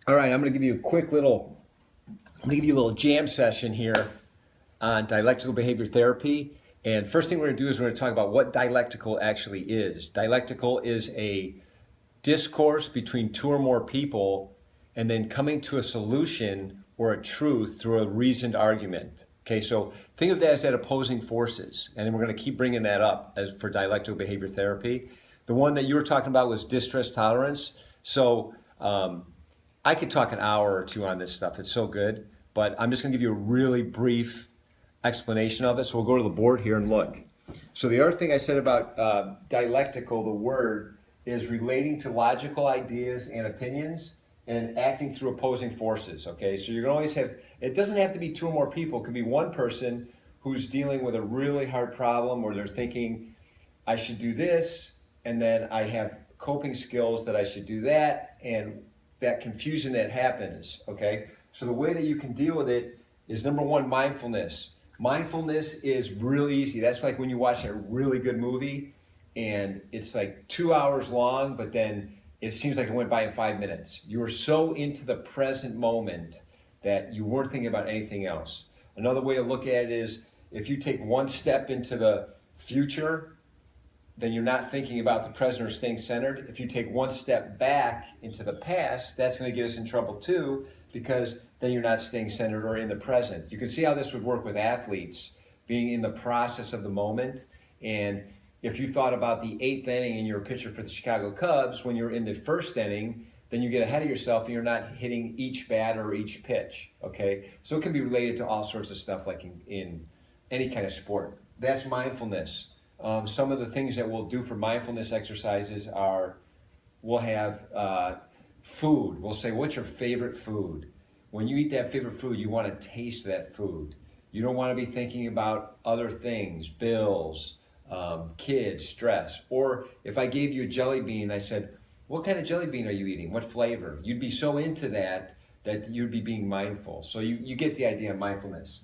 All right, I'm gonna give you a little jam session here on dialectical behavior therapy. And first thing we're gonna do is we're gonna talk about what dialectical actually is. Dialectical is a discourse between two or more people and then coming to a solution or a truth through a reasoned argument. Okay, so think of that as that opposing forces. And then we're gonna keep bringing that up as for dialectical behavior therapy. The one that you were talking about was distress tolerance. So I could talk an hour or two on this stuff. It's so good, but I'm just going to give you a really brief explanation of it. So we'll go to the board here and look. So the other thing I said about dialectical, the word, is relating to logical ideas and opinions and acting through opposing forces. Okay, so you're going to always have, it doesn't have to be two or more people. It could be one person who's dealing with a really hard problem or they're thinking, I should do this, and then I have coping skills that I should do that, and that confusion that happens, okay? So the way that you can deal with it is number one, mindfulness. Mindfulness is really easy. That's like when you watch a really good movie and it's like 2 hours long, but then it seems like it went by in 5 minutes. You were so into the present moment that you weren't thinking about anything else. Another way to look at it is if you take one step into the future, then you're not thinking about the present or staying centered. If you take one step back into the past, that's going to get us in trouble too, because then you're not staying centered or in the present. You can see how this would work with athletes being in the process of the moment. And if you thought about the eighth inning and you're a pitcher for the Chicago Cubs, when you're in the first inning, then you get ahead of yourself and you're not hitting each bat or each pitch, okay? So it can be related to all sorts of stuff like in any kind of sport. That's mindfulness. Some of the things that we'll do for mindfulness exercises are we'll have food. We'll say, what's your favorite food? When you eat that favorite food, you want to taste that food. You don't want to be thinking about other things, bills, kids, stress. Or if I gave you a jelly bean, I said, what kind of jelly bean are you eating? What flavor? You'd be so into that that you'd be being mindful. So you get the idea of mindfulness.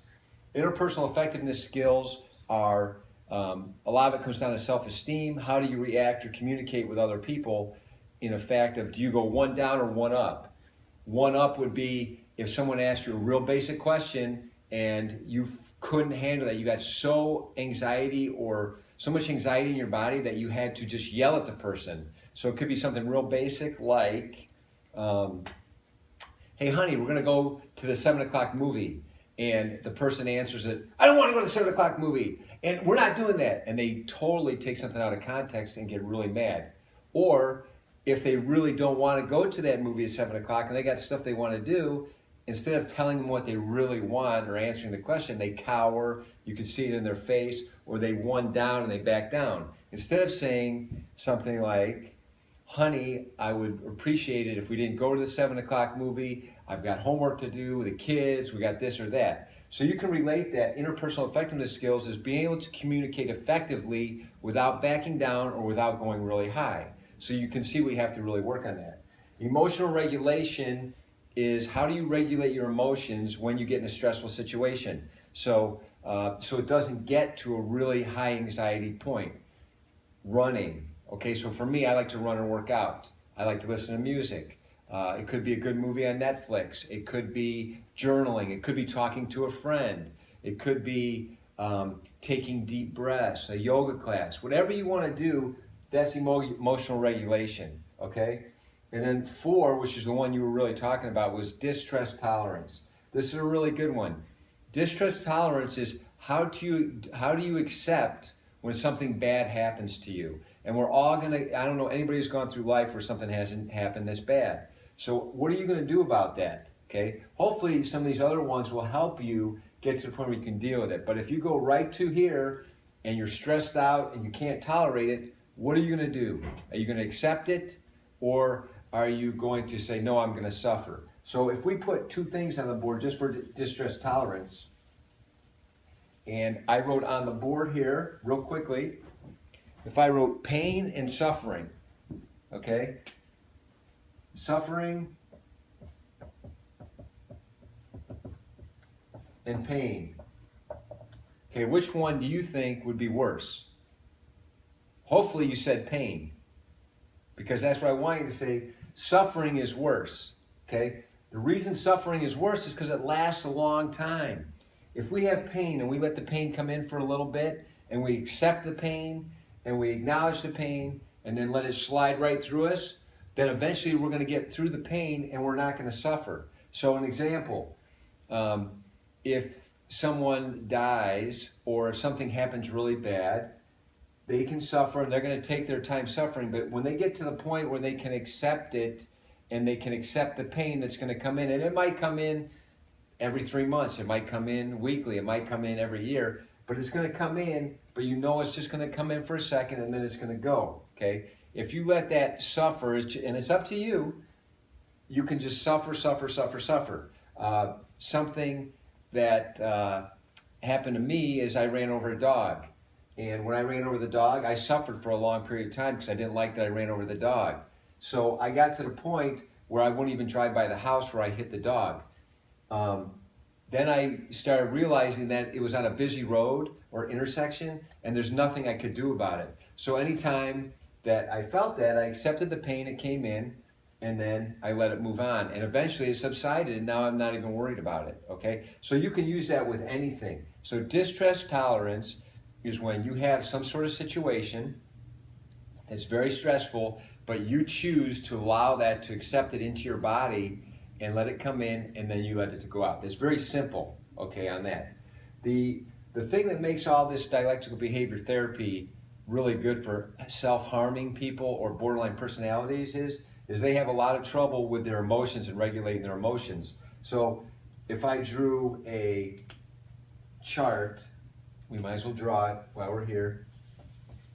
Interpersonal effectiveness skills are a lot of it comes down to self-esteem. How do you react or communicate with other people in a fact of do you go one down or one up? One up would be if someone asked you a real basic question and you couldn't handle that. You got so much anxiety in your body that you had to just yell at the person. So it could be something real basic like, hey honey, we're gonna go to the 7 o'clock movie. And the person answers it, I don't want to go to the 7 o'clock movie. And we're not doing that. And they totally take something out of context and get really mad. Or if they really don't want to go to that movie at 7 o'clock and they got stuff they want to do, instead of telling them what they really want or answering the question, they cower, you can see it in their face, or they one down and they back down. Instead of saying something like, honey, I would appreciate it if we didn't go to the 7 o'clock movie. I've got homework to do with the kids. We got this or that. So you can relate that interpersonal effectiveness skills as being able to communicate effectively without backing down or without going really high. So you can see we have to really work on that. Emotional regulation is how do you regulate your emotions when you get in a stressful situation? So it doesn't get to a really high anxiety point. Running. Okay, so for me, I like to run and work out. I like to listen to music. It could be a good movie on Netflix. It could be journaling. It could be talking to a friend. It could be taking deep breaths, a yoga class. Whatever you want to do, that's emotional regulation, okay? And then 4, which is the one you were really talking about, was distress tolerance. This is a really good one. Distress tolerance is how do you accept when something bad happens to you? And we're all I don't know anybody who's gone through life where something hasn't happened that's bad. So what are you gonna do about that, okay? Hopefully some of these other ones will help you get to the point where you can deal with it. But if you go right to here and you're stressed out and you can't tolerate it, what are you gonna do? Are you gonna accept it? Or are you going to say, no, I'm gonna suffer? So if we put 2 things on the board just for distress tolerance, and I wrote on the board here, real quickly, if I wrote pain and suffering, okay? Suffering and pain. Okay, which one do you think would be worse? Hopefully you said pain, because that's what I want you to say. Suffering is worse, okay? The reason suffering is worse is because it lasts a long time. If we have pain and we let the pain come in for a little bit and we accept the pain and we acknowledge the pain and then let it slide right through us, then eventually we're going to get through the pain and we're not going to suffer. So an example, if someone dies or if something happens really bad, they can suffer and they're going to take their time suffering. But when they get to the point where they can accept it and they can accept the pain that's going to come in, and it might come in every 3 months, it might come in weekly, it might come in every year, but it's going to come in, but you know it's just going to come in for a second and then it's going to go, okay? If you let that suffer, and it's up to you, you can just suffer. Something that happened to me is I ran over a dog. And when I ran over the dog, I suffered for a long period of time because I didn't like that I ran over the dog. So I got to the point where I wouldn't even drive by the house where I hit the dog. Then I started realizing that it was on a busy road or intersection and there's nothing I could do about it. So anytime that I felt that, I accepted the pain, it came in, and then I let it move on. And eventually it subsided and now I'm not even worried about it, okay? So you can use that with anything. So distress tolerance is when you have some sort of situation that's very stressful, but you choose to allow that to accept it into your body and let it come in, and then you let it to go out. It's very simple, okay, on that. The thing that makes all this dialectical behavior therapy really good for self-harming people or borderline personalities is they have a lot of trouble with their emotions and regulating their emotions. So if I drew a chart, we might as well draw it while we're here.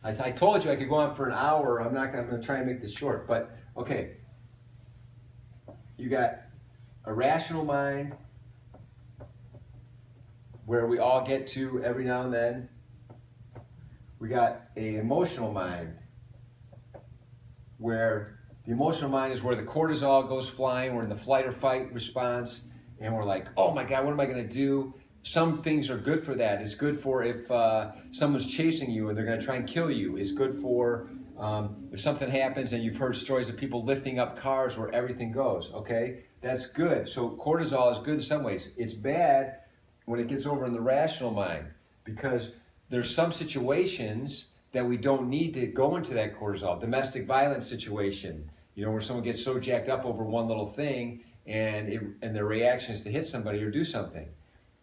I told you I could go on for an hour. I'm going to try and make this short, but okay. You got a rational mind where we all get to every now and then. We got an emotional mind where the emotional mind is where the cortisol goes flying. We're in the flight or fight response and we're like, oh my God, what am I going to do? Some things are good for that. It's good for if someone's chasing you and they're going to try and kill you. It's good for if something happens, and you've heard stories of people lifting up cars where everything goes, okay? That's good. So cortisol is good in some ways. It's bad when it gets over in the rational mind because there's some situations that we don't need to go into that cortisol. Domestic violence situation, where someone gets so jacked up over one little thing and their reaction is to hit somebody or do something.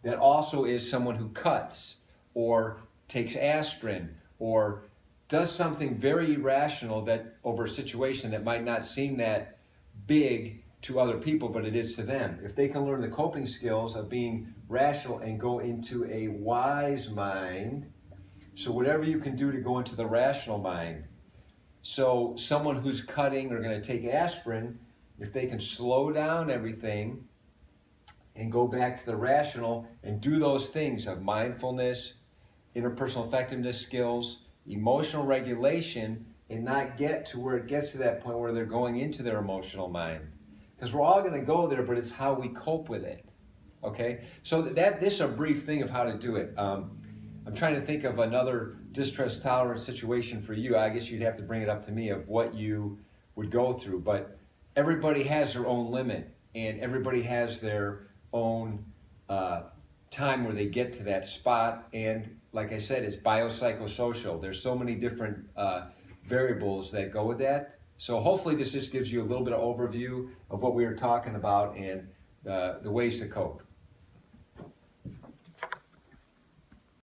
That also is someone who cuts or takes aspirin or does something very irrational that over a situation that might not seem that big to other people, but it is to them. If they can learn the coping skills of being rational and go into a wise mind, so whatever you can do to go into the rational mind. So someone who's cutting or going to take aspirin, if they can slow down everything and go back to the rational and do those things of mindfulness, interpersonal effectiveness skills, emotional regulation, and not get to where it gets to that point where they're going into their emotional mind. Because we're all going to go there, but it's how we cope with it. Okay? So this is a brief thing of how to do it. I'm trying to think of another distress tolerance situation for you. I guess you'd have to bring it up to me of what you would go through. But everybody has their own limit, and everybody has their own time where they get to that spot. And like I said, it's biopsychosocial. There's so many different variables that go with that. So hopefully this just gives you a little bit of overview of what we were talking about and the ways to cope.